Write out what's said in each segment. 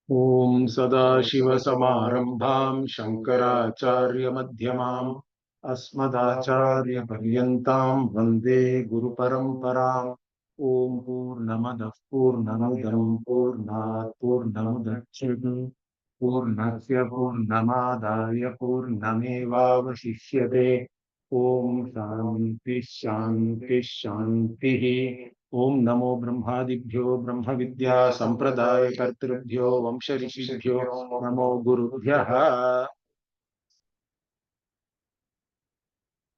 Om Sadashiva-Samarambham Shankaracharya-Madhyamam Asmadacharya-Paryantam Vande Guru-Paramparam. Om Purnamadah Purnamidam Purnat Purnamudachyate Purnasya Purnamadaya Purnamevavashishyate. Om Shanti Shanti Shanti. ओम नमो ब्रह्मादिभ्यो ब्रह्म विद्या संप्रदाय कर्तृभ्यो वंश ऋषिभ्यो नमो गुरुभ्यः.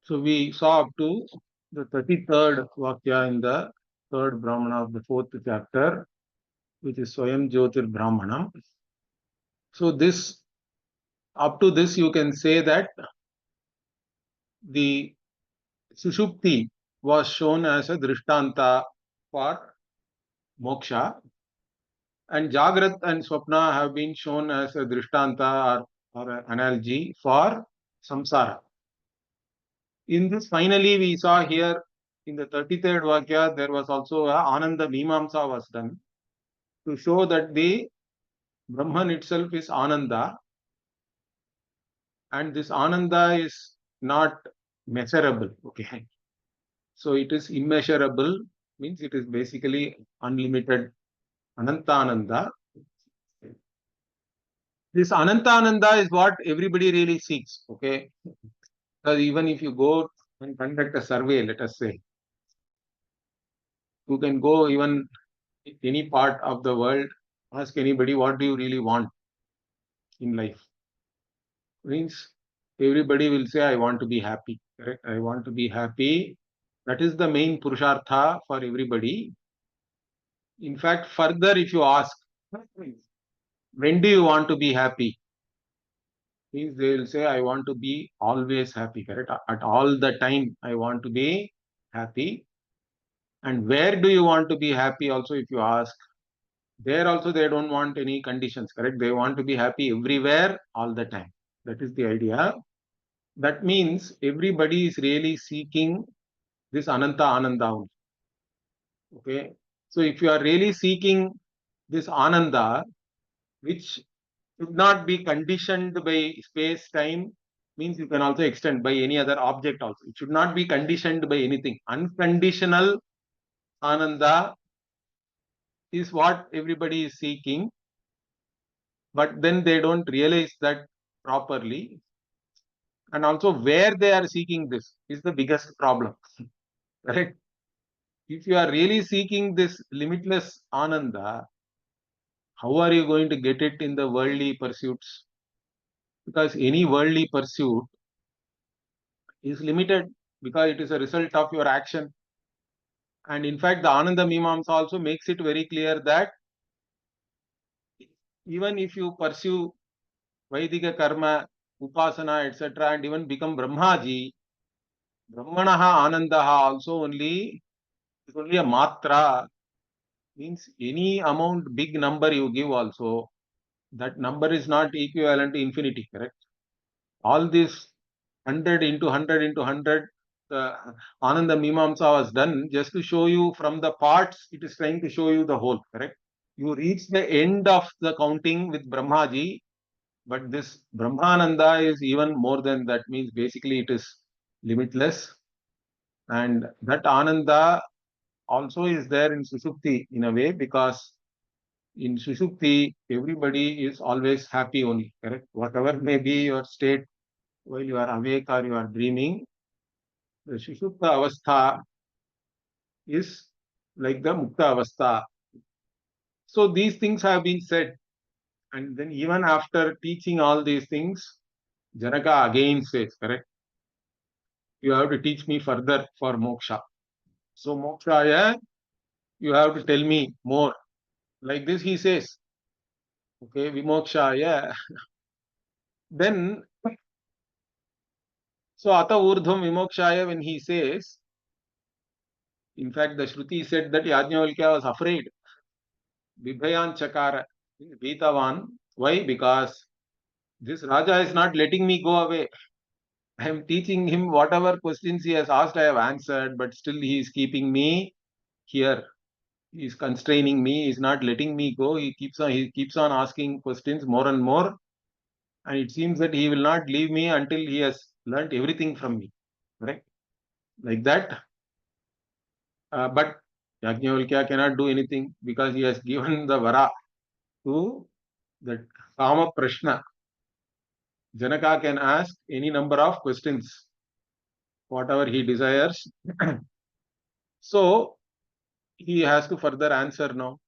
So we saw up to the 33rd Vakya in the third Brahmana of the fourth chapter, which is Swayam Jyotir Brahmanam. So this, up to this, you can say that the Sushupti was shown as a Drishtanta for moksha, and Jagrat and Swapna have been shown as a Drishtanta or an analogy for samsara. In this, finally, we saw here in the 33rd Vakya, there was also a Ananda Mimamsa was done to show that the Brahman itself is Ananda, and this Ananda is not measurable. Okay. So it is immeasurable, means it is basically unlimited Anantananda. This Anantananda is what everybody really seeks. Okay. Because even if you go and conduct a survey, let us say, you can go even any part of the world, ask anybody, what do you really want in life? Means everybody will say, I want to be happy. Correct? I want to be happy. That is the main purushartha for everybody. In fact, further, if you ask, when do you want to be happy? Means they will say, I want to be always happy. Correct? At all the time, I want to be happy. And where do you want to be happy? Also, if you ask, there also they don't want any conditions. Correct? They want to be happy everywhere, all the time. That is the idea. That means everybody is really seeking this Ananta Ananda. Okay. So if you are really seeking this Ananda, which should not be conditioned by space, time, means you can also extend by any other object also. It should not be conditioned by anything. Unconditional Ananda is what everybody is seeking, but then they don't realize that properly. And also where they are seeking this is the biggest problem. Correct? If you are really seeking this limitless Ananda, how are you going to get it in the worldly pursuits? Because any worldly pursuit is limited because it is a result of your action. And in fact, the Ananda Mimamsa also makes it very clear that even if you pursue Vaidika karma, upasana, etc., and even become Brahmaji, Brahmanaha Anandaha also only is only a matra, means any amount, big number you give also, that number is not equivalent to infinity, correct? All this 100 into 100 into 100, Ananda Mimamsa was done just to show you from the parts, it is trying to show you the whole, correct? You reach the end of the counting with Brahmaji, but this Brahmananda is even more than that, means basically it is limitless. And that Ananda also is there in Sushupti in a way, because in Sushupti, everybody is always happy only, correct? Whatever may be your state while you are awake or you are dreaming, the Sushupta Avastha is like the Mukta Avastha. So these things have been said. And then even after teaching all these things, Janaka again says, correct? You have to teach me further for moksha. So moksha, you have to tell me more. Like this he says, okay, vimoksha, then, so ata urdhvam vimokshaya, when he says, in fact, the Shruti said that Yajnavalkya was afraid. Vibhayan chakara, Vitavan. Why? Because this Raja is not letting me go away. I am teaching him whatever questions he has asked, I have answered, but still he is keeping me here. He is constraining me. He is not letting me go. He keeps on asking questions more and more, and it seems that he will not leave me until he has learnt everything from me. Correct? Like that. But Yajnavalkya cannot do anything because he has given the vara to that Kama Prashna. Janaka can ask any number of questions, whatever he desires. So he has to further answer now.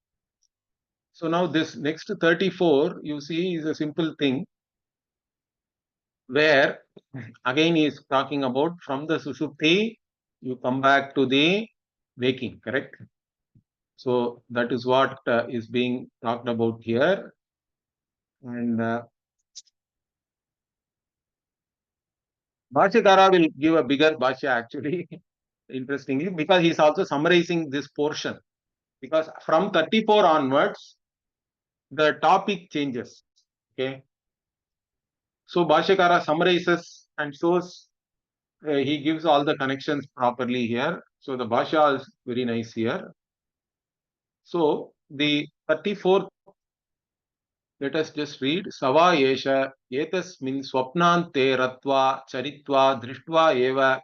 So now this next 34, you see, is a simple thing where again he is talking about from the Sushupti, you come back to the waking, correct? So that is what is being talked about here. And Bhashyakara will give a bigger Bhashya actually, interestingly, because he is also summarizing this portion. Because from 34 onwards, the topic changes. Okay. So Bhashyakara summarizes and shows, he gives all the connections properly here. So the Bhashya is very nice here. So the 34th, let us just read. Sava yesha etasmin swapnante ratva charitva drishtva eva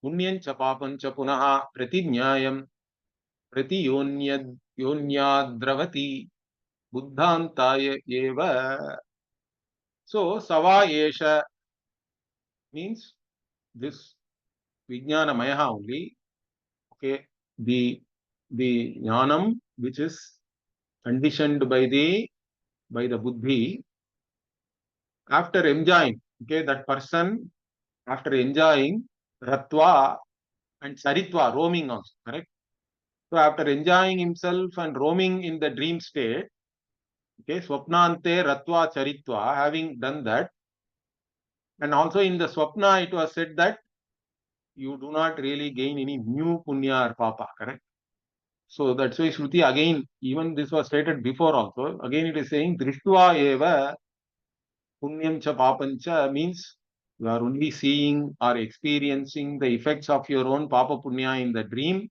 punyan cha papan cha punaha pratinayam pratiyonyadravati buddhantaya eva. So Sava yesha means this Vijnana Mayaha only. Okay, the jnanam which is conditioned by the buddhi after enjoying. Okay, that person after enjoying ratva and saritva, roaming also, correct? So after enjoying himself and roaming in the dream state, okay, swapnante ratva charitva, having done that, and also in the swapna it was said that you do not really gain any new punya or papa, correct? So that's why Shruti again, even this was stated before also, again it is saying Drishtva eva punyam cha papancha means you are only seeing or experiencing the effects of your own papa punya in the dream,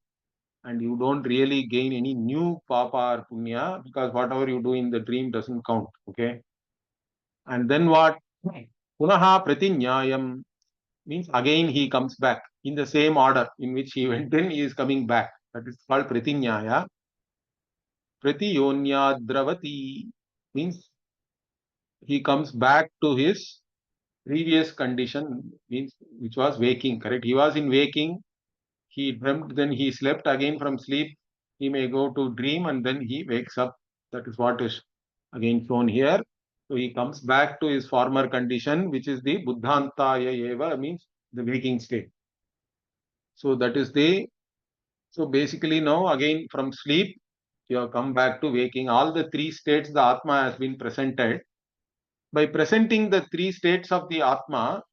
and you don't really gain any new papa or punya because whatever you do in the dream doesn't count. Okay. And then what? Punaha pratinyayam means again he comes back in the same order in which he went in, he is coming back. That is called pratinyaya. Pratiyonyadravati means he comes back to his previous condition, means which was waking, correct? He was in waking, he dreamt, then he slept again from sleep. He may go to dream and then he wakes up. That is what is again shown here. So he comes back to his former condition, which is the Buddhantaya eva, means the waking state. So that is so basically now again from sleep, you have come back to waking. All the three states the Atma has been presented. By presenting the three states of the Atma,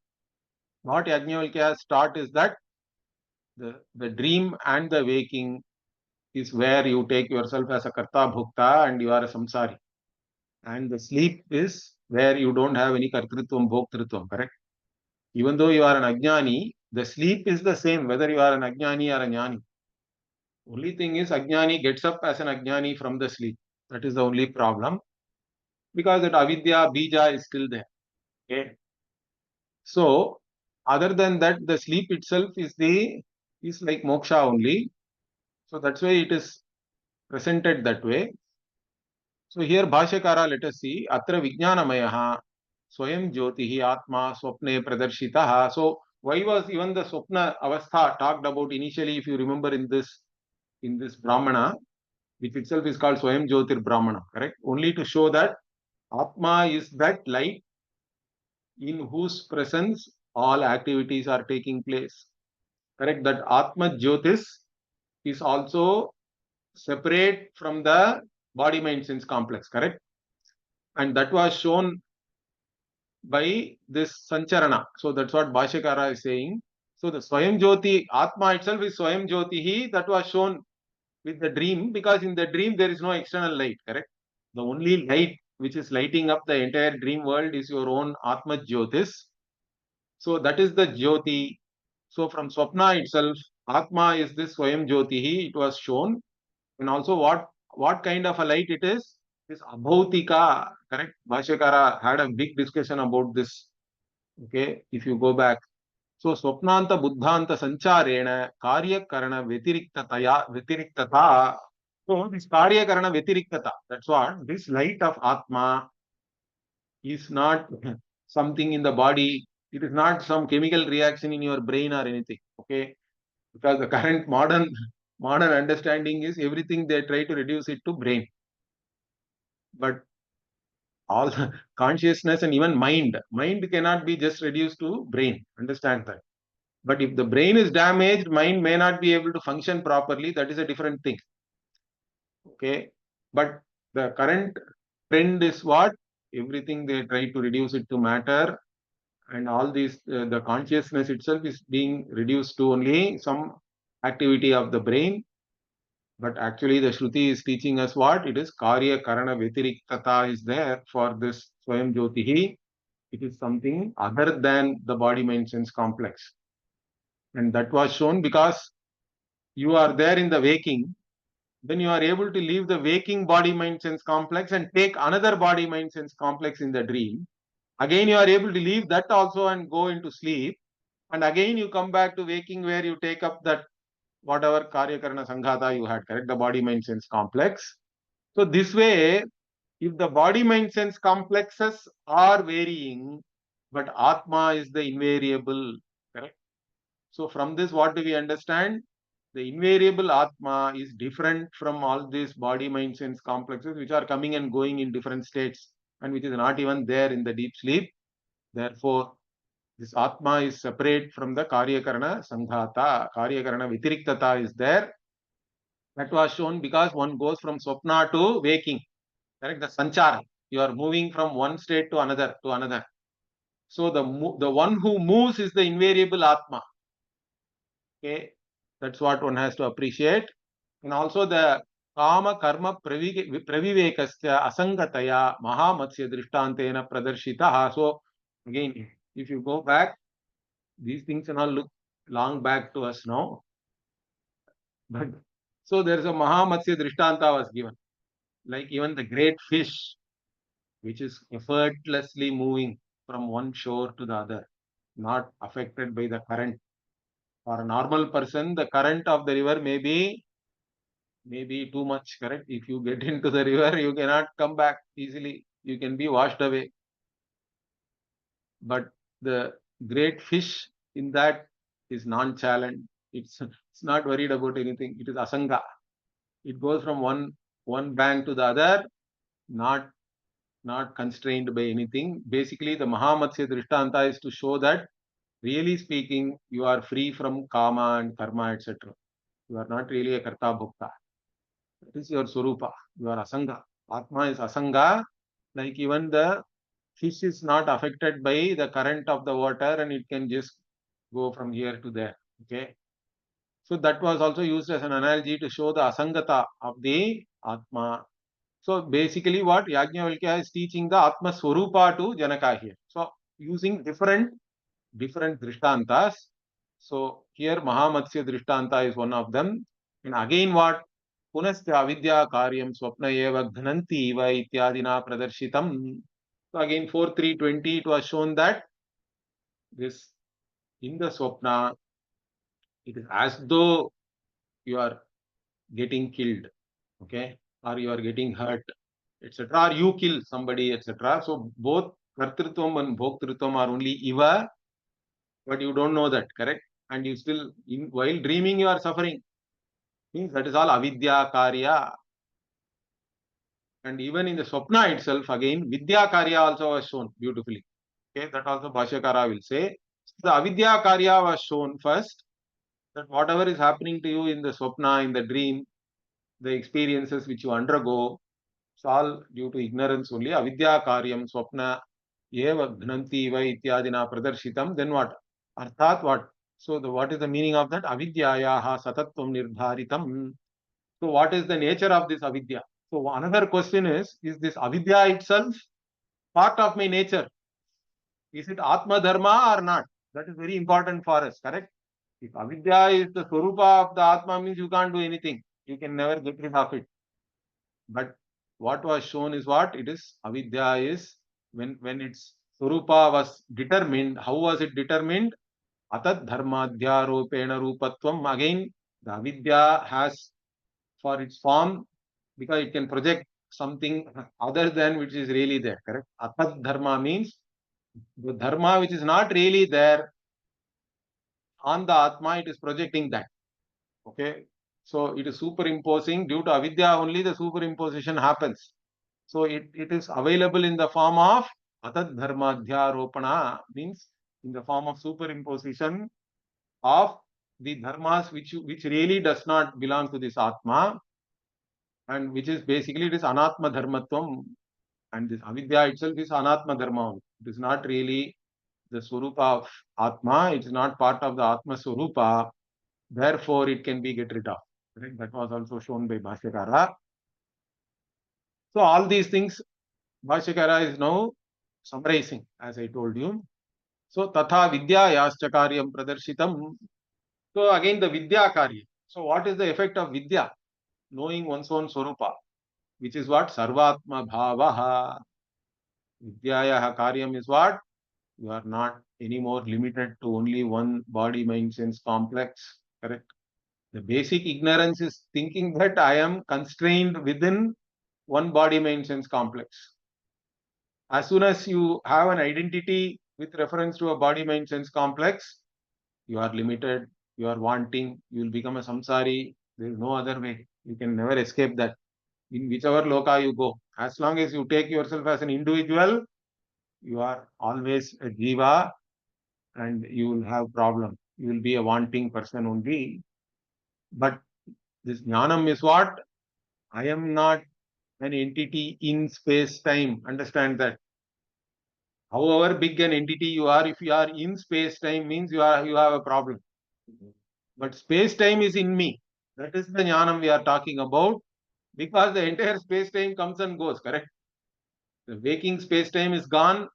what Yajnavalkya has taught is that the dream and the waking is where you take yourself as a karta bhokta and you are a samsari. And the sleep is where you don't have any kartritvam bhoktritvam, correct? Even though you are an ajnani, the sleep is the same whether you are an ajnani or a jnani. Only thing is ajnani gets up as an ajnani from the sleep. That is the only problem because that avidya bija is still there. Okay. So other than that, the sleep itself is like moksha only. So that's why it is presented that way. So here Bhashyakara, let us see, Atra Vijnanamayaha Swayam Jyotihi Atma Swapne Pradarshitaha. So why was even the Swapna Avastha talked about initially, if you remember in this Brahmana, which itself is called Swayam Jyotir Brahmana, correct? Only to show that Atma is that light in whose presence all activities are taking place. Correct? That Atma Jyotis is also separate from the body mind sense complex, correct? And that was shown by this Sancharana. So that's what Bhashyakara is saying. So the Swayam Jyoti, Atma itself is Swayam Jyotihi, that was shown with the dream because in the dream there is no external light, correct? The only light which is lighting up the entire dream world is your own Atma Jyotis. So that is the Jyoti. So from Swapna itself, Atma is this Swayam Jyotihi, it was shown. And also what kind of a light it is? This abhautika, correct? Bhashyakara had a big discussion about this. Okay, if you go back. So Swapnanta Buddhanta Sancharena Karya Karana Vyatiriktata. So this Karya Karana Vyatiriktata, that's what this light of Atma is not something in the body. It is not some chemical reaction in your brain or anything. Okay, because the current modern understanding is everything they try to reduce it to brain, but all consciousness and even mind cannot be just reduced to brain. Understand that. But if the brain is damaged, mind may not be able to function properly. That is a different thing. Okay, but the current trend is what? Everything they try to reduce it to matter, and all these the consciousness itself is being reduced to only some activity of the brain. But actually, the Shruti is teaching us what? It is Karya Karana Vyatiriktata is there for this Swayam Jyotihi. It is something other than the body mind sense complex. And that was shown because you are there in the waking, then you are able to leave the waking body mind sense complex and take another body mind sense complex in the dream. Again, you are able to leave that also and go into sleep. And again, you come back to waking where you take up that whatever Karya Karana Sanghata you had, correct? The body mind sense complex. So this way, if the body mind sense complexes are varying, but Atma is the invariable, correct? So from this, what do we understand? The invariable Atma is different from all these body mind sense complexes which are coming and going in different states and which is not even there in the deep sleep. Therefore, this Atma is separate from the Karyakarana Sanghata. Karyakarana Vyatiriktata is there. That was shown because one goes from Swapna to waking. Correct? The Sanchara. You are moving from one state to another to another. So the one who moves is the invariable Atma. Okay, that's what one has to appreciate. And also the Kama Karma Pravivekasya Asangataya Mahamatsya Drishtantena Pradarshita. So again, if you go back, these things and all look long back to us now. But so there is a Mahamatsya Drishtanta was given. Like even the great fish, which is effortlessly moving from one shore to the other, not affected by the current. For a normal person, the current of the river may be too much, correct? If you get into the river, you cannot come back easily. You can be washed away. But the great fish in that is non-challenged. It's not worried about anything. It is asanga. It goes from one bank to the other, not not constrained by anything. Basically, the Mahamatsya Drishtanta is to show that really speaking, you are free from karma and karma, etc. You are not really a karta bhukta. That is your Swarupa. You are Asanga. Atma is Asanga. Like even the fish is not affected by the current of the water and it can just go from here to there. Okay. So that was also used as an analogy to show the Asangata of the Atma. So basically what Yajnavalkya is teaching the Atma Swarupa to Janaka here. So using different Drishtantas. So here Mahamatsya Drishtanta is one of them. And again what? Punasya avidya karyam swapna eva ghananti eva ityadina pradarshitam. So again 4.3.20 it was shown that this in the swapna it is as though you are getting killed, okay, or you are getting hurt, etc. Or you kill somebody, etc. So both kartrutvam and bhoktrutvam are only eva, but you don't know that, correct? And you still, while dreaming, you are suffering. Means that is all avidya karya. And even in the swapna itself, again, vidya karya also was shown beautifully. Okay, that also Bhashyakara will say. The avidya karya was shown first, that whatever is happening to you in the swapna, in the dream, the experiences which you undergo, it's all due to ignorance only. Avidya karyam swapna eva gnanti va ityadina pradarshitam. Then what? Arthat what? So what is the meaning of that? Avidyayaha satatvam nirdharitam. So what is the nature of this avidya? So another question is this avidya itself part of my nature? Is it atma dharma or not? That is very important for us, correct? If avidya is the swarupa of the atma, means you can't do anything. You can never get rid of it. But what was shown is what? It is avidya is when its Swarupa was determined. How was it determined? Atad dharmadhyaropena rupatvam. Again, the avidya has for its form because it can project something other than which is really there. Correct? Atad dharma means the dharma which is not really there on the Atma, it is projecting that. Okay. So it is superimposing due to avidya only the superimposition happens. So it is available in the form of atad dharmadhyaropana means in the form of superimposition of the dharmas which really does not belong to this Atma and which is basically it is anatma dharmatvam and this avidya itself is anatma dharma. It is not really the Swarupa of Atma, it is not part of the Atma Swarupa, therefore it can be get rid of. Right? That was also shown by Bhashyakara. So all these things Bhashyakara is now summarizing, as I told you. So tatha vidya yascha karyam pradarshitam. So again the vidya karya. So what is the effect of vidya? Knowing one's own Swarupa, which is what? Sarvatma bhavaha. Vidyaya karyam is what? You are not anymore limited to only one body, mind, sense complex. Correct? The basic ignorance is thinking that I am constrained within one body, mind, sense complex. As soon as you have an identity with reference to a body, mind, sense complex, you are limited, you are wanting, you will become a samsari. There is no other way. You can never escape that. In whichever loka you go, as long as you take yourself as an individual, you are always a jiva and you will have problem. You will be a wanting person only. But this jnanam is what? I am not an entity in space time. Understand that. However big an entity you are, if you are in space time, means you have a problem. But space time is in me. That is the jnanam we are talking about because the entire space time comes and goes. Correct. The waking space time is gone.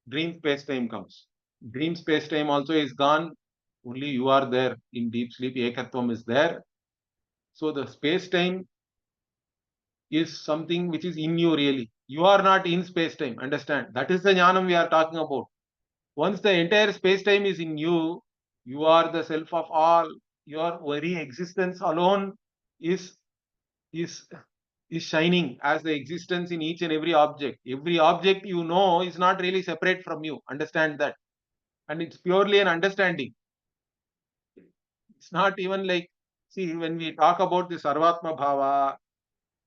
Dream space time comes. Dream space time also is gone. Only you are there in deep sleep. Ekatvam is there. So the space time is something which is in you really. You are not in space time. Understand? That is the jnanam we are talking about. Once the entire space time is in you, you are the self of all. Your very existence alone is is is shining as the existence in each and every object. Every object you know is not really separate from you. Understand that. And it's purely an understanding. It's not even like, see, when we talk about the Sarvatma Bhava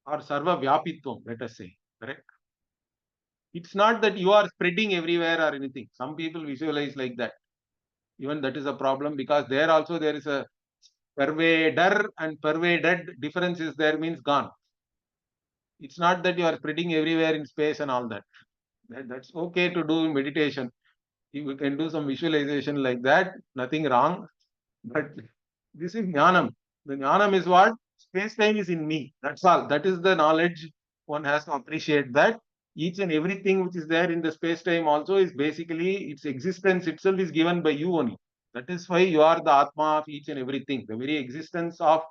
or Sarva Vyapitvam, let us say, correct? It's not that you are spreading everywhere or anything. Some people visualize like that. Even that is a problem because there also there is a pervader and pervaded difference is there means gone. It's not that you are spreading everywhere in space and all that. That's okay to do meditation. You can do some visualization like that, nothing wrong. But this is jnanam. The jnanam is what? Space time is in me. That's all. That is the knowledge one has to appreciate that each and everything which is there in the space time also is basically its existence itself is given by you only. That is why you are the Atma of each and everything. The very existence of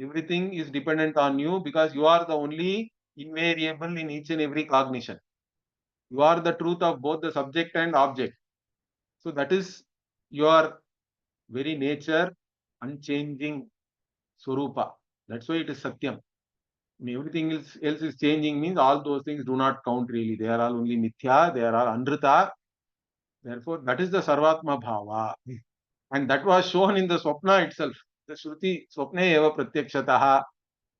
everything is dependent on you because you are the only invariable in each and every cognition. You are the truth of both the subject and object. So that is your very nature, unchanging Swarupa. That's why it is Satyam. When everything else is changing means all those things do not count really. They are all only Mithya, they are all Anrita. Therefore, that is the Sarvatma Bhava. And that was shown in the Swapna itself. The Shruti Swapne eva Pratyakshataha.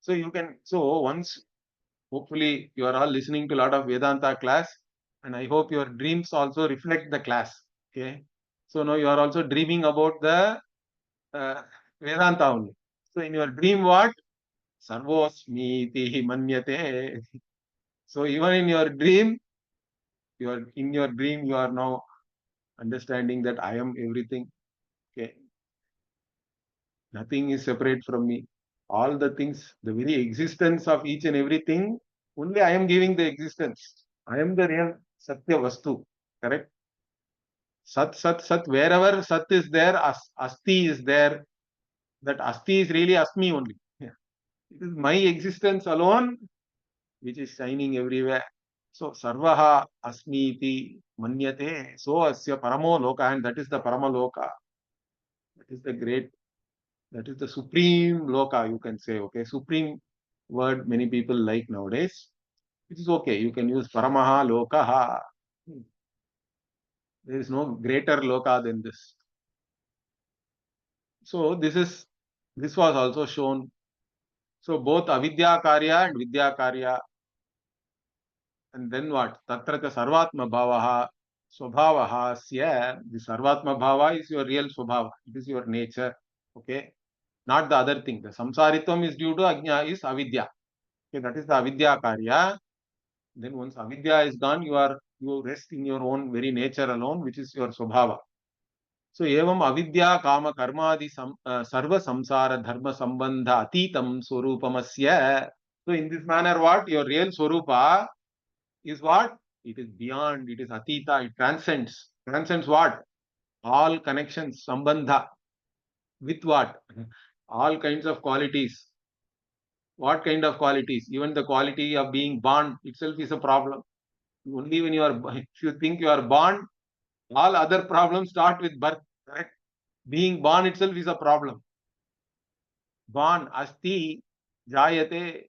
So you can, so once hopefully you are all listening to a lot of Vedanta class and I hope your dreams also reflect the class. Okay. So now you are also dreaming about the Vedanta only. So in your dream what? Sarvosmiti manyate. So even in your dream, you are now understanding that I am everything. Okay. Nothing is separate from me. All the things, the very existence of each and everything, only I am giving the existence. I am the real Satya Vastu. Correct? Sat, Sat, Sat. Wherever Sat is there, Asti is there. That Asti is really Asmi only. Yeah. It is my existence alone which is shining everywhere. So sarvaha asmiti manyate, so asya paramo loka, and that is the paramaloka. That is the great, that is the supreme loka, you can say. Okay, supreme word many people like nowadays. It is okay. You can use paramaha lokaha. There is no greater loka than this. So this was also shown. So both avidya karya and vidya karya. And then what? Tatra cha sarvatma bhavaha swabhavaha sya. The sarvatma bhava is your real swabhava. It is your nature. Okay. Not the other thing. The samsaritvam is due to ajna, is avidya. Okay, that is the avidya karya. Then once avidya is gone, you rest in your own very nature alone, which is your swabhava. So evam avidya kama karmadi sarva samsara dharma sambandha atitam swarupamasya. So in this manner, what? Your real swarupa is what? It is beyond, it is atita, it transcends. Transcends what? All connections, sambandha. With what? All kinds of qualities. What kind of qualities? Even the quality of being born itself is a problem. Only when you are, if you think you are born, all other problems start with birth. Correct? Being born itself is a problem. Born, asti, jayate,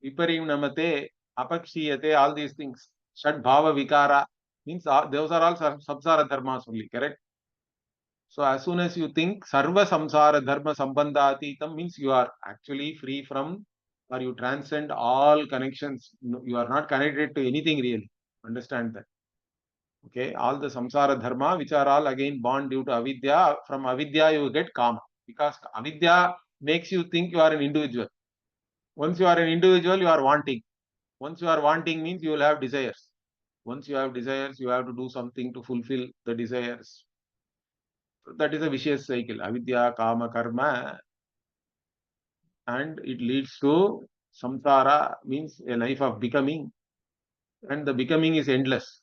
viparinamate, apakshiyate, all these things. Shad bhava vikara means those are all samsara dharmas only. Correct? So as soon as you think sarva samsara dharma sambandhatitam means you are actually free from, or you transcend all connections. You are not connected to anything really. Understand that. Okay, all the samsara dharma which are all again born due to avidya. From avidya you get kama, because avidya makes you think you are an individual. Once you are an individual, you are wanting. Once you are wanting means you will have desires. Once you have desires, you have to do something to fulfill the desires. That is a vicious cycle. Avidya, kama, karma, and it leads to samsara, means a life of becoming, and the becoming is endless.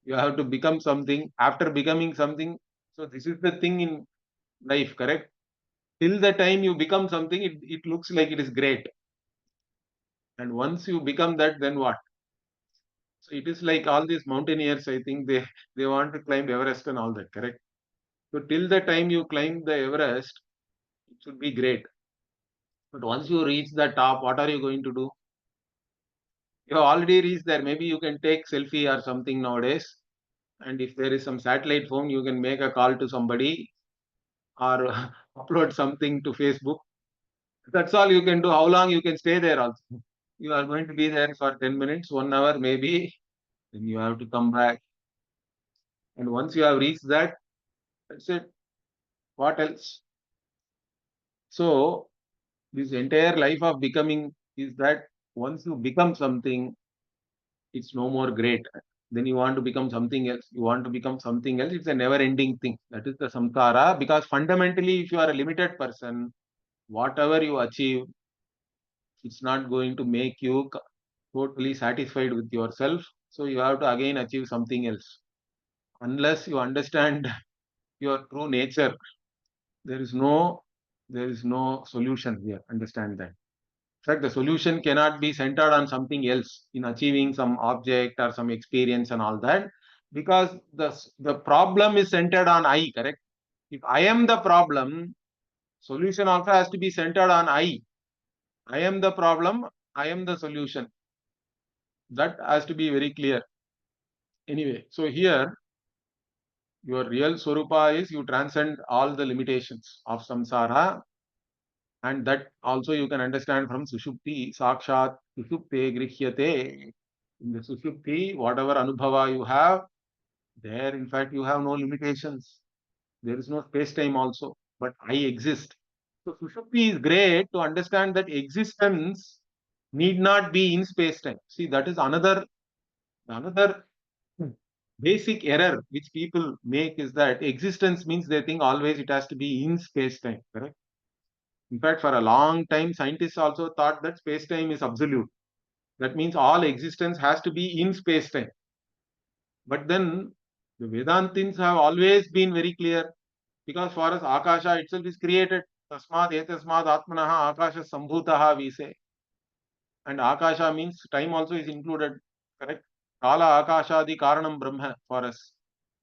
You have to become something. After becoming something, so this is the thing in life, correct? Till the time you become something, it looks like it is great. And once you become that, then what? So it is like all these mountaineers, I think they want to climb Everest and all that, correct? So till the time you climb the Everest, it should be great. But once you reach the top, what are you going to do? You have already reached there. Maybe you can take selfie or something nowadays. And if there is some satellite phone, you can make a call to somebody or upload something to Facebook. That's all you can do. How long you can stay there also? You are going to be there for 10 minutes, 1 hour maybe. Then you have to come back. And once you have reached that, that's it. What else? So this entire life of becoming is that once you become something, it's no more great. Then you want to become something else. You want to become something else. It's a never ending thing. That is the samsara. Because fundamentally, if you are a limited person, whatever you achieve, it's not going to make you totally satisfied with yourself. So you have to again achieve something else. Unless you understand your true nature, there is no there is no solution here. Understand that. In fact, the solution cannot be centered on something else in achieving some object or some experience and all that, because the problem is centered on I, correct? If I am the problem, solution also has to be centered on I. I am the problem, I am the solution. That has to be very clear. Anyway, so here your real Swarupa is you transcend all the limitations of samsara, and that also you can understand from Sushupti, Sakshat, Sushupte, Grihhyate. In the Sushupti, whatever Anubhava you have, there in fact you have no limitations. There is no space-time also, but I exist. So Sushupti is great to understand that existence need not be in space-time. See, that is another basic error which people make, is that existence means they think always it has to be in space-time, correct? In fact, for a long time, scientists also thought that space-time is absolute. That means all existence has to be in space-time. But then the Vedantins have always been very clear, because for us, Akasha itself is created. Tasmad etasmad atmanaha akasha sambhutaha we say. And akasha means time also is included, correct? Kala akashadi karanam brahma for us.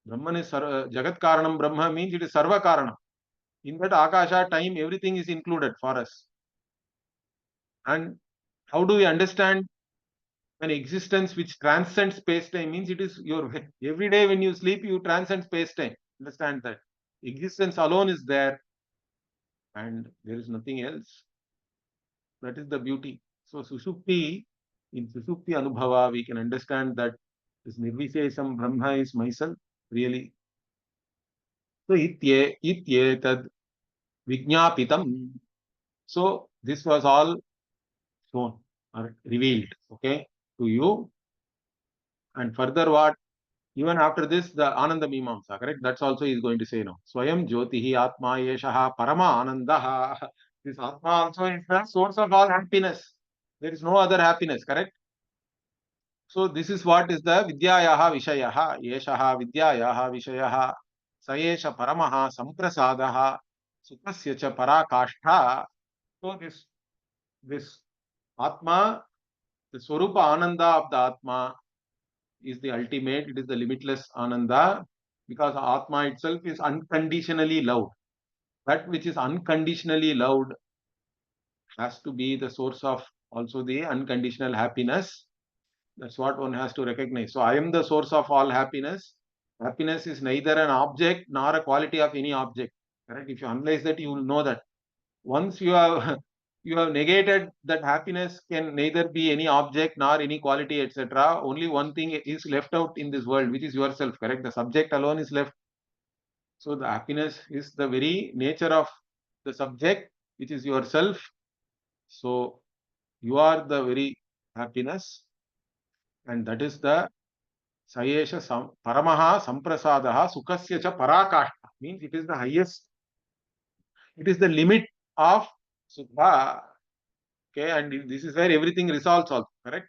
Brahman is Jagat Karanam Brahma means it is Sarva Karanam. In that Akasha, time, everything is included for us. And how do we understand an existence which transcends space-time? Means it is your every day when you sleep, you transcend space-time. Understand that. Existence alone is there and there is nothing else. That is the beauty. So Sushupti, in Sushupti Anubhava, we can understand that this Nirvishesham Brahma is myself, really. So tad Vijnapitam. So this was all shown or revealed, okay, to you. And further what? Even after this, the Ananda Mimamsa, correct? That's also he is going to say now. Swayam Jyotihi Atma Yeshaha Parama Anandaha. This Atma also is the source of all happiness. There is no other happiness, correct? So this is what is the Vidyayaha Vishayaha. Yeshaha Vidyayaha Vishayaha. Sayesha Paramaha Samprasadaha. Sukasya cha Parakashtha. So this Atma, the Swarupa Ananda of the Atma is the ultimate, it is the limitless Ananda, because Atma itself is unconditionally loved. That which is unconditionally loved has to be the source of also the unconditional happiness. That's what one has to recognize. So I am the source of all happiness. Happiness is neither an object nor a quality of any object. Correct? If you analyze that, you will know that. Once you have you have negated that happiness can neither be any object nor any quality, etc. Only one thing is left out in this world, which is yourself, correct? The subject alone is left. So the happiness is the very nature of the subject, which is yourself. So you are the very happiness, and that is the Sayesha Paramaha Samprasadaha Sukasya cha Parakashta. Means it is the highest, it is the limit of Sukha. Okay, and this is where everything resolves also, correct?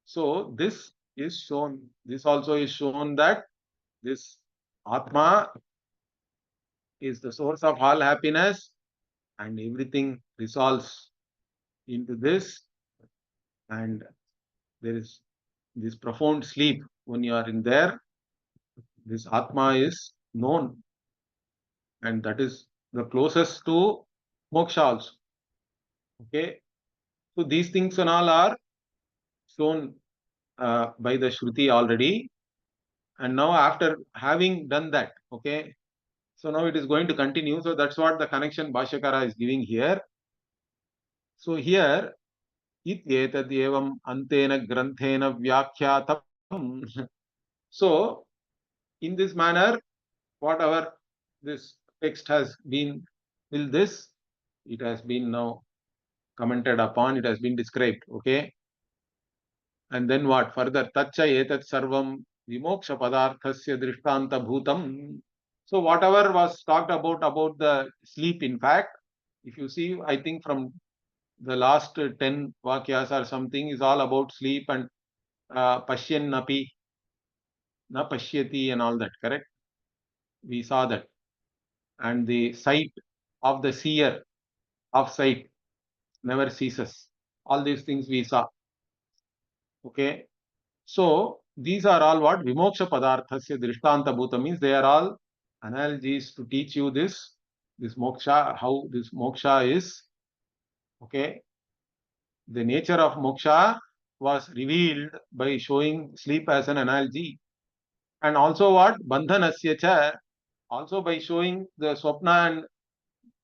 So this is shown, this also is shown that this Atma is the source of all happiness and everything resolves into this, and there is this profound sleep when you are in there. This Atma is known, and that is the closest to moksha also. Okay, so these things and all are shown by the Shruti already. And now after having done that, okay, so now it is going to continue. So that's what the connection Bhashyakara is giving here. So here, ityetad evam antena granthena vyakhyatam. So in this manner, whatever this text has been, till this, it has been now commented upon, it has been described, okay. And then what further? Tacha etat sarvam vimoksha padarthasya drishtanta bhutam. So whatever was talked about the sleep, in fact, if you see, I think from the last 10 vakyas or something is all about sleep and pashyan napi, na pashyati and all that, correct? We saw that. And the sight of the seer of sight never ceases. All these things we saw. Okay. So these are all what Vimoksha Padarthasya Drishtanta Bhuta means. They are all analogies to teach you this moksha, how this moksha is. Okay. The nature of moksha was revealed by showing sleep as an analogy. And also what? Bandhanasya cha, also by showing the Swapna and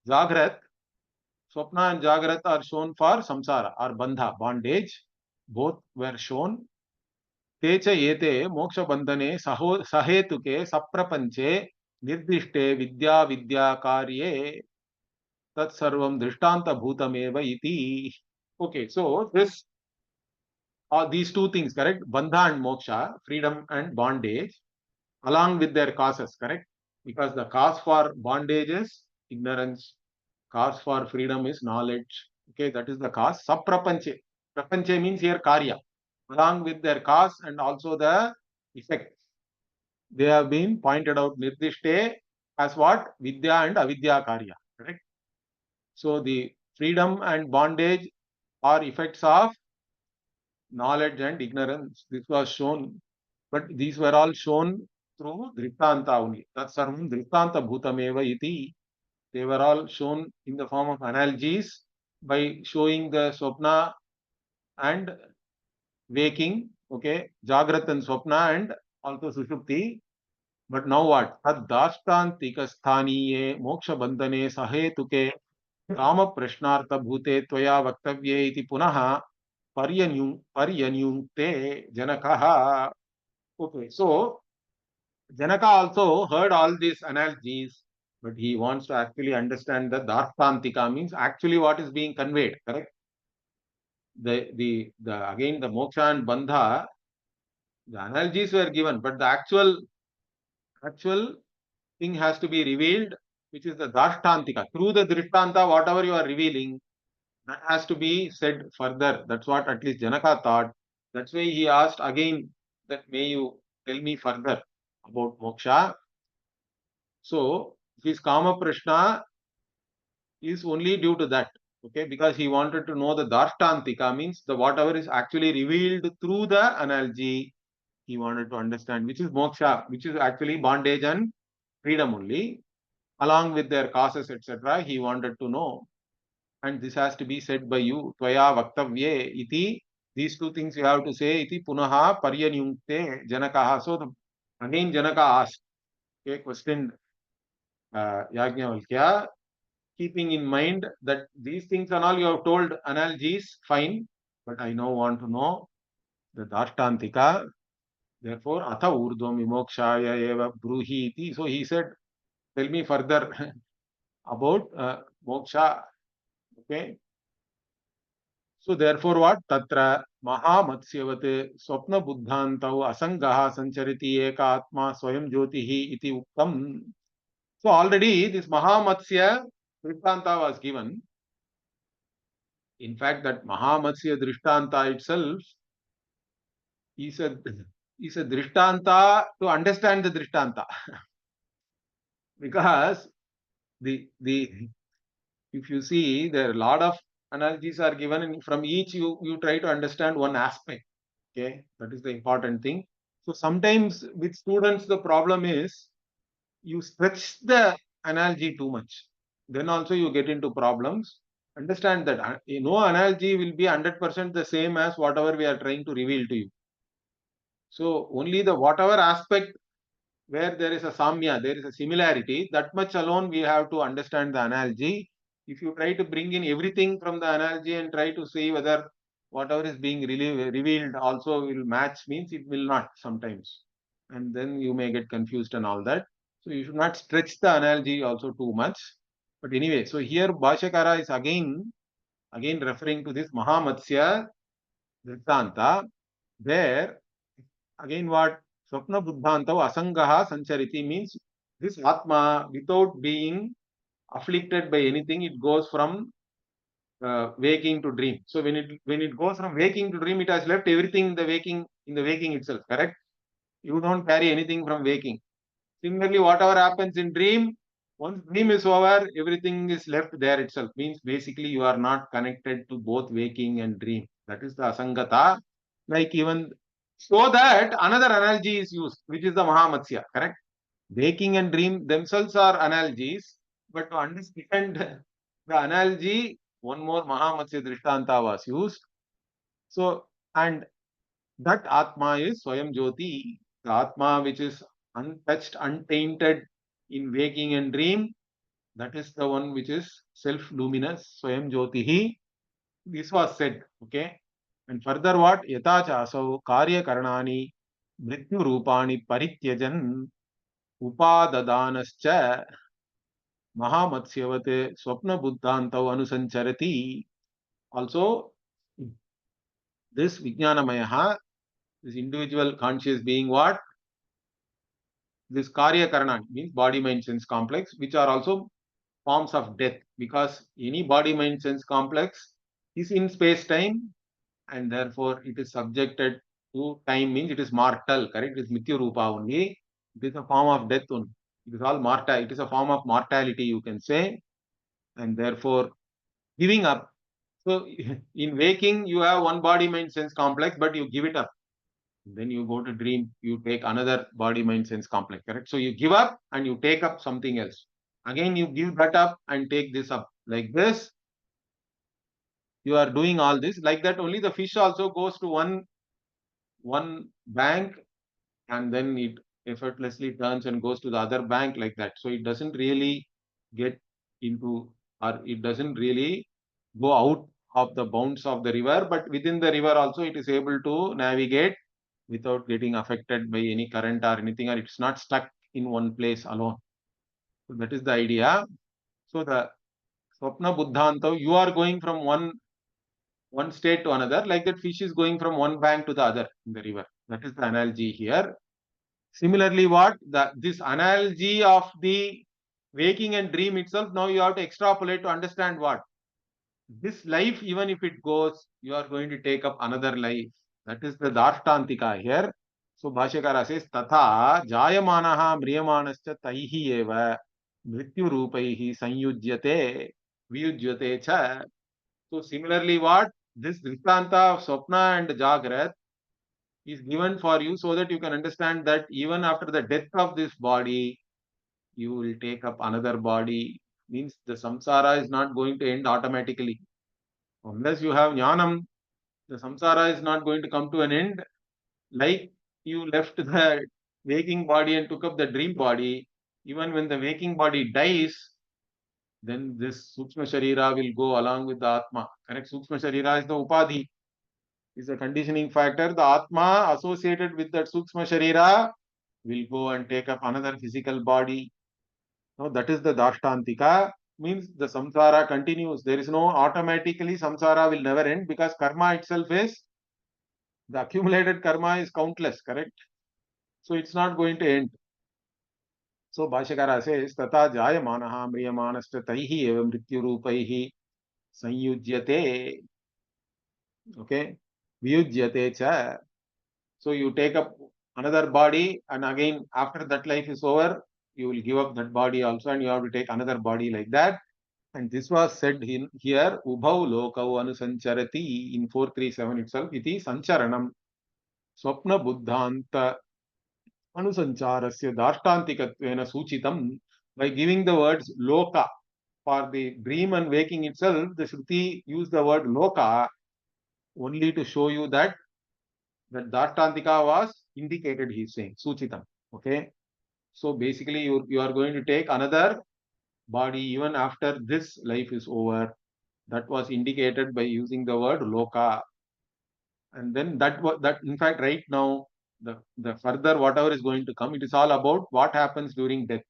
Jagrat. Swapna and Jagrat are shown for samsara or bandha, bondage. Both were shown. ते च एते मोक्षबन्धने सहेतुके सप्रपञ्चे निर्दिष्टे विद्या विद्याकार्ये तत्सर्वं दृष्टान्तभूतमेव इति. Okay, so this these two things, correct? Bandha and moksha, freedom and bondage, along with their causes, correct? Because the cause for bondage is ignorance, cause for freedom is knowledge. Okay, that is the cause. Saprapanche. Prapanche means here karya. Along with their cause and also the effect. They have been pointed out nirdishte as what? Vidya and avidya karya. Correct? So the freedom and bondage are effects of knowledge and ignorance. This was shown, but these were all shown through Drittanta only. That's Sarvam Drittanta Bhutameva iti. They were all shown in the form of analogies by showing the Swapna and waking, okay, Jagrat and Swapna and also Sushupti. But now what? Tad Dashtantika Sthaniye Moksha Bandhane Sahetuke Kama Prashnartha Bhute Tvaya Vaktavye iti Punaha Paryanyunkte Janakaha. Okay, so Janaka also heard all these analogies, but he wants to actually understand the Darthantika means actually what is being conveyed, correct? The again the moksha and bandha, the analogies were given, but the actual thing has to be revealed, which is the Darthantika. Through the Drishtanta, whatever you are revealing, that has to be said further. That's what at least Janaka thought. That's why he asked again that may you tell me further about moksha. So his Kama Prashna is only due to that. Okay, because he wanted to know the Darshtantika means the whatever is actually revealed through the analogy, he wanted to understand, which is moksha, which is actually bondage and freedom only, along with their causes, etc. He wanted to know. And this has to be said by you. Tvaya vaktavye iti. These two things you have to say. Iti punaha paryanyunkte janakaha. So again Janaka asked, okay, question Yajnavalkya, keeping in mind that these things and all you have told analogies, fine, but I now want to know the Dashtantika. Therefore, Atha Urdhvam Vimokshaya Eva Bruhi iti. So he said, tell me further about moksha. Okay. So therefore, what? Tatra Mahamatsyavat Swapna Buddhantau Asangaha Sanchariti Eka Atma Swayam Jyotihi iti Uktam. So already this Mahamatsya Vrittanta was given. In fact, that Mahamatsya Drishtanta itself is a Drishtanta to understand the Drishtanta. Because the if you see there are a lot of analogies are given and from each you try to understand one aspect. Okay, that is the important thing. So sometimes with students the problem is you stretch the analogy too much. Then also you get into problems. Understand that no analogy will be 100% the same as whatever we are trying to reveal to you. So only the whatever aspect where there is a samya, there is a similarity, that much alone we have to understand the analogy. If you try to bring in everything from the analogy and try to see whether whatever is being revealed also will match, means it will not sometimes. And then you may get confused and all that. So you should not stretch the analogy also too much. But anyway, so here Bhashyakara is again referring to this Mahamatsya Vrittanta, where again what Swapna Buddhantav Asangaha Sanchariti means this Atma without being afflicted by anything, it goes from waking to dream. So when it goes from waking to dream, it has left everything in the waking itself, correct? You don't carry anything from waking. Similarly, whatever happens in dream, once dream is over, everything is left there itself. Means basically you are not connected to both waking and dream. That is the asangata. Like even so that another analogy is used, which is the Mahamatsya, correct? Waking and dream themselves are analogies, but to understand the analogy, one more Mahamatsya Drishtanta was used. So, and that Atma is Swayam Jyoti, the Atma which is untouched, untainted in waking and dream. That is the one which is self-luminous, Swayam Jyotihi. This was said, okay. And further what? Yatacha asau karya karanani mrityu rupani parityajan upadadaanascha Mahamatsyavat Swapna Buddhantau Anusancharati. Also, this Vijnanamayaha, this individual conscious being what? This Karya Karana means body, mind, sense complex, which are also forms of death, because any body, mind, sense complex is in space time and therefore it is subjected to time, means it is mortal, correct? It is Mithya Rupa only. It is a form of death only. It is all mortal. It is a form of mortality, you can say. And therefore, giving up. So in waking, you have one body, mind, sense complex, but you give it up. Then you go to dream, you take another body, mind, sense complex, correct? So you give up and you take up something else. Again, you give that up and take this up. Like this, you are doing all this. Like that, only the fish also goes to one bank, and then it effortlessly turns and goes to the other bank like that. So it doesn't really get into, or it doesn't really go out of the bounds of the river, but within the river also it is able to navigate without getting affected by any current or anything, or it's not stuck in one place alone. So that is the idea. So the Swapna Buddhanta, you are going from one state to another, like that fish is going from one bank to the other in the river. That is the analogy here. Similarly, what this analogy of the waking and dream itself, now you have to extrapolate to understand what this life, even if it goes, you are going to take up another life. That is the Darshtantika here. So Bhashyakara says, Tatha Jayamanaha Mriyamanascha Taihi Eva Mrityu Rupaihi Sanyujyate Viyujyate Cha. So similarly, what this Drishtanta of Swapna and Jagrat is given for you so that you can understand that even after the death of this body, you will take up another body. Means the samsara is not going to end automatically. Unless you have jnanam, the samsara is not going to come to an end. Like you left the waking body and took up the dream body, even when the waking body dies, then this Sukshma Sharira will go along with the Atma. Correct? Sukshma Sharira is the Upadhi, is a conditioning factor. The Atma associated with that Sukshma Sharira will go and take up another physical body. Now that is the Dashtantika, means the samsara continues. There is no automatically samsara will never end, because karma itself is, the accumulated karma is countless, correct? So it's not going to end. So Bhashyakara says, Tata Jayamanaha Mriyamanascha Taihi Eva Mrityurupaihi Sanyujyate. Okay. Viyujyate Cha. So you take up another body, and again after that life is over, you will give up that body also, and you have to take another body like that. And this was said in here, Ubhau Lokau Anusancharati in 437 itself, iti Sancharanam Swapna Buddhanta Anusancharasya Darshtantikattvena Suchitam. By giving the words Loka for the dream and waking itself, the Shruti used the word Loka only to show you that Darshtantika was indicated, he is saying, Suchitam. Okay. So basically, you are going to take another body even after this life is over. That was indicated by using the word Loka. And then that in fact, right now, the further whatever is going to come, it is all about what happens during death.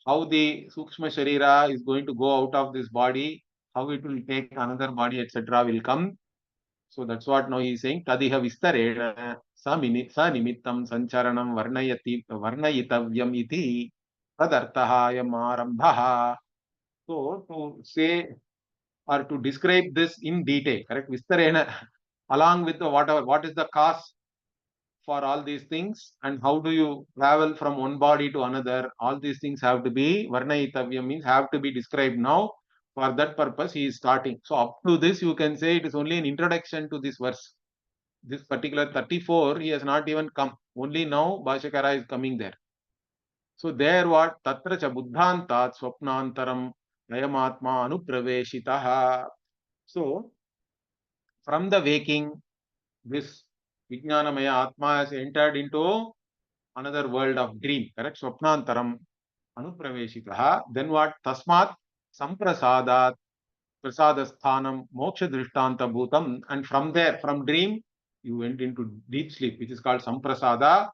How the Sukshma Sharira is going to go out of this body, how it will take another body, etc. will come. So that's what now he is saying. Tadiha vistarena sa nimittam sancharanam varnayitavyam iti tadartaha yam arambhaha. So to say or to describe this in detail, correct? Vistarena, along with the whatever, what is the cause for all these things, and how do you travel from one body to another? All these things have to be varnayitavya, means have to be described now. For that purpose, he is starting. So up to this, you can say it is only an introduction to this verse. This particular 34, he has not even come. Only now Bhashyakara is coming there. So there what? Tatra cha buddhantat swapnantaram nayamatma anupraveshitaha. So from the waking, this Vijnanamaya Atma has entered into another world of dream, correct? Swapnantaram anupraveshitaha. Then what? Tasmat samprasadat prasadasthanam moksha drishtanta bhutam. And from there, from dream, you went into deep sleep, which is called samprasada,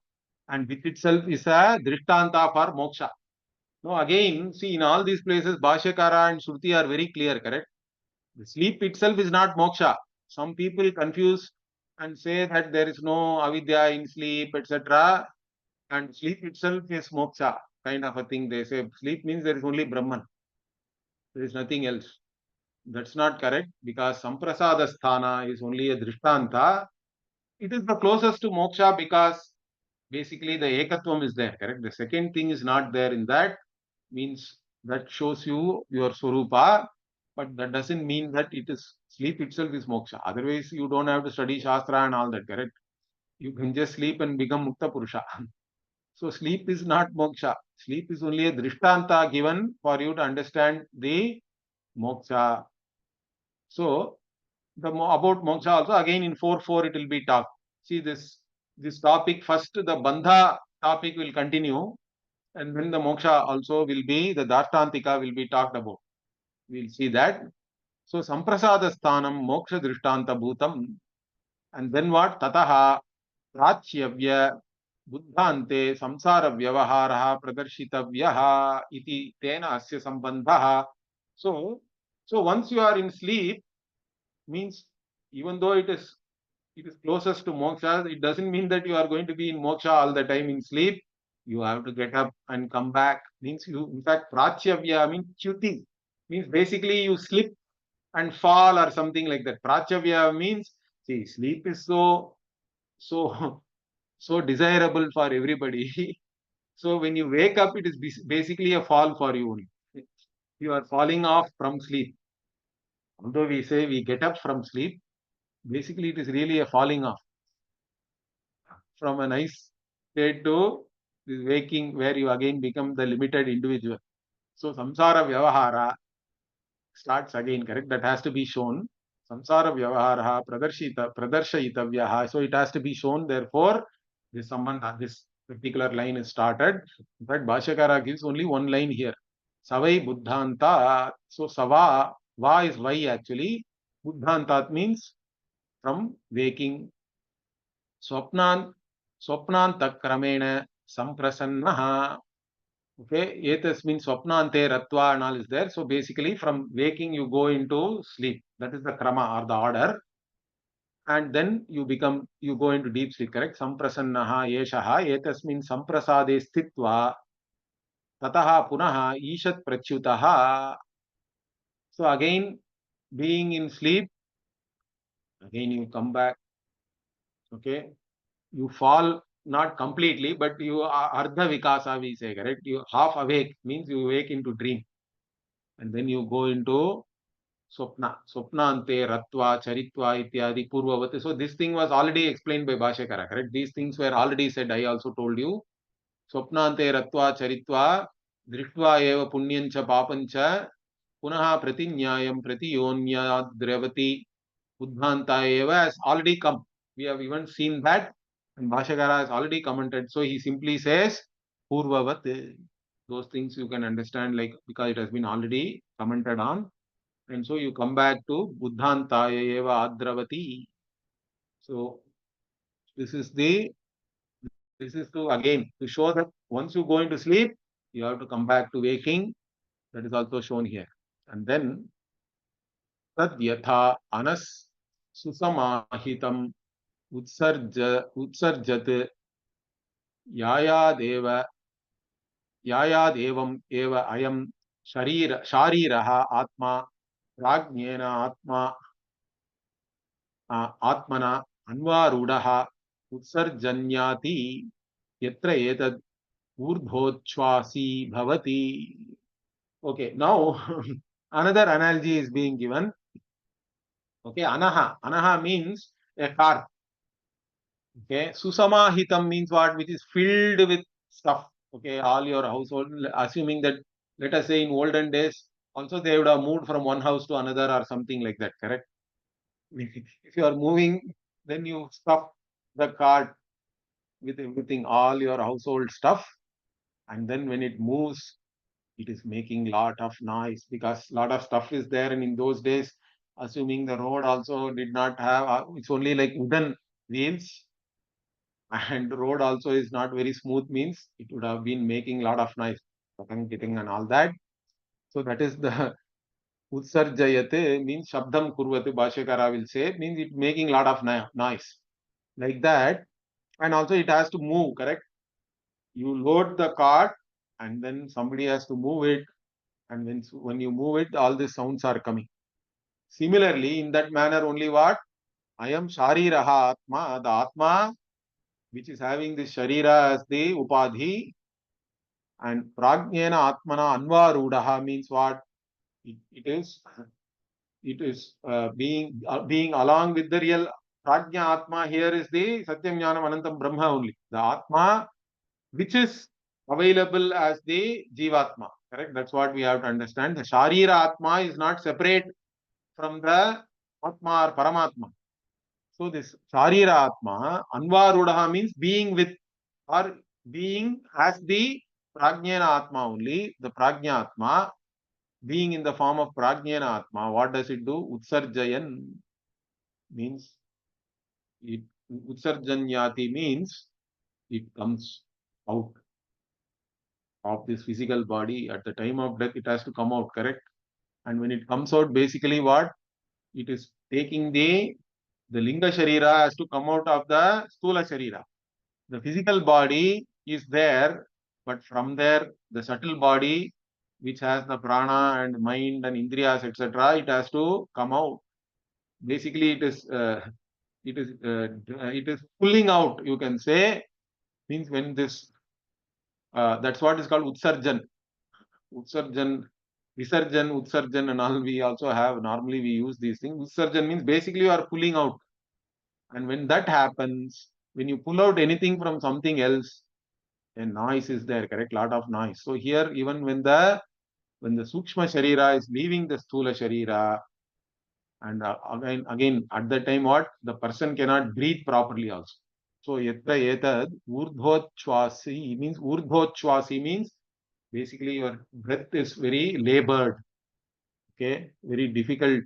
and which itself is a drishtanta for moksha. Now again, see, in all these places, Bhashyakara and Shruti are very clear, correct? The sleep itself is not moksha. Some people confuse and say that there is no avidya in sleep, etc. And sleep itself is moksha, kind of a thing. They say sleep means there is only Brahman. There is nothing else. That's not correct, because samprasada sthana is only a drishtanta. It is the closest to moksha because basically the ekatvam is there, correct? The second thing is not there in that, means that shows you your swarupa. But that doesn't mean that it is sleep itself is moksha. Otherwise, you don't have to study Shastra and all that, correct? You can just sleep and become Mukta Purusha. So sleep is not moksha. Sleep is only a drishtanta given for you to understand the moksha. So about moksha also again in 4.4 it will be talked. See this topic first, the bandha topic will continue, and then the moksha also will be, the darshtantika will be talked about. We'll see that. So samprasada sthanam moksha drishtanta bhutam, and then what? Tataha प्राच्यव्य बुद्धान्ते संसार व्यवहारः प्रदर्शितव्यः इति तेन अस्य सम्बन्धः. So once you are in sleep, means even though it is closest to moksha, it doesn't mean that you are going to be in moksha all the time in sleep. You have to get up and come back. Means you, in fact, prachyavya means chuti, means basically you slip and fall or something like that. Prachyavya means, see, sleep is so so desirable for everybody. So when you wake up, it is basically a fall for you only. You are falling off from sleep. Although we say we get up from sleep, basically it is really a falling off from a nice state to this waking, where you again become the limited individual. So samsara vyavahara starts again, correct? That has to be shown. Samsara vyavahara pradarshayitavyaha. So it has to be shown. Therefore, this sambandha, this particular line is started. In fact, Bhashyakara gives only one line here. Savai buddhanta. So sava, va is why actually. Buddhantat means from waking. Swapnanta kramena samprasannaha. Okay, etas means swapnante ratva and all is there. So basically from waking you go into sleep. That is the krama or the order. And then you go into deep sleep, correct? Samprasannaha yeshaha etasmin samprasade sthitva tataha punaha ishat prachyutaha. So again, being in sleep, again you come back, okay? You fall not completely, but you are ardha vikasa, we say, correct? You half awake, means you wake into dream. And then you go into Swapnante, Ratva, Charitva, Ityadi, Purvavati. So this thing was already explained by Bhashyakara, correct? These things were already said, I also told you. Swapnante, Ratva, Charitva, Drishtva eva punyancha papancha, punaha pratinyayam pratiyonyadravati, Buddhanta eva has already come. We have even seen that, and Bhashyakara has already commented. So he simply says, Purvavat. Those things you can understand, like, because it has been already commented on. And so you come back to Buddhantaya eva adravati. So this is to again to show that once you go into sleep, you have to come back to waking. That is also shown here. And then tad yatha anas susamahitam utsarjat yayadeva yayadevam eva ayam shariraha atma prajnena आत्मना अन्वारूढ़ः उत्सर्जन्याति यत्र एतद् ऊर्ध्वोच्छ्वासी भवति. Okay, now another analogy is being given. Okay, anaha means a car. Okay, susamahitam means what? Which is filled with stuff. Okay, all your household, assuming that, let us say in olden days also they would have moved from one house to another or something like that, correct? If you are moving, then you stuff the cart with everything, all your household stuff, and then when it moves, it is making lot of noise because lot of stuff is there. And in those days, assuming the road also did not have, it's only like wooden wheels, and road also is not very smooth, means it would have been making lot of noise, getting and all that. So that is the utsarjayate, means shabdam kurvate, Bhashyakara will say, means it making lot of noise like that. And also it has to move, correct? You load the cart and then somebody has to move it, and when you move it, all these sounds are coming. Similarly, in that manner only, what? I am Shariraha Atma, the Atma which is having this Sharira as the Upadhi, and Prajnena Atmana Anvarudaha means what? It is it is being along with the real Prajna Atma. Here is the Satyam Jnanam Anantam Brahma only. The Atma which is available as the Jivatma. Correct? That's what we have to understand. The Sharira Atma is not separate from the Atma or Paramatma. So this Sharira Atma, Anvarudaha means being with or being as the Prajnana Atma only, the Prajna Atma, being in the form of Prajnana Atma. What does it do? Utsarjayan means it, Utsarjanyati means it comes out of this physical body. At the time of death, it has to come out, correct? And when it comes out, basically what? It is taking the Linga Sharira has to come out of the Stula Sharira. The physical body is there, but from there, the subtle body, which has the prana and mind and indriyas, etc., it has to come out. Basically, it is pulling out. You can say means when this that's what is called utsarjan. Utsarjan, Visarjan, Utsarjan, and all we also have. Normally, we use these things. Utsarjan means basically you are pulling out. And when that happens, when you pull out anything from something else, a noise is there, correct? Lot of noise. So here, even when the Sukshma Sharira is leaving the Sthula Sharira, and again, at that time, what? The person cannot breathe properly also. So, yatra etad urdhvachwasi means basically your breath is very labored, okay, very difficult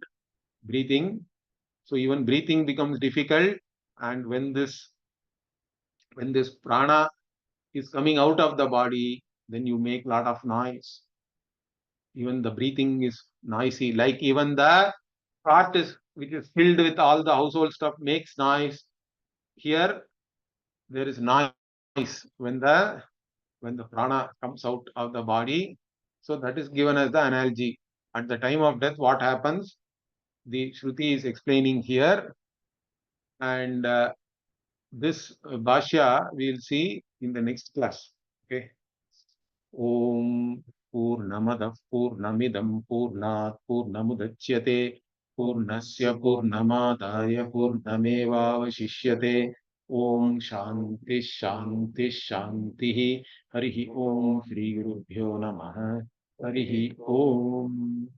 breathing. So even breathing becomes difficult, and when this prana is coming out of the body, then you make lot of noise. Even the breathing is noisy, like even the cart is which is filled with all the household stuff makes noise. Here there is noise when the prana comes out of the body. So that is given as the analogy. At the time of death, what happens? The Shruti is explaining here, and this Bhashya we will see in the next class. Okay. Om Purnamadav Purnamidam Purnat Purnamudachyate Purnasya Purnamadaya Purnamevavashishyate. Om Shanti Shanti Shanti. Harihi Om Shri Gurubhyo Namaha. Harihi Om.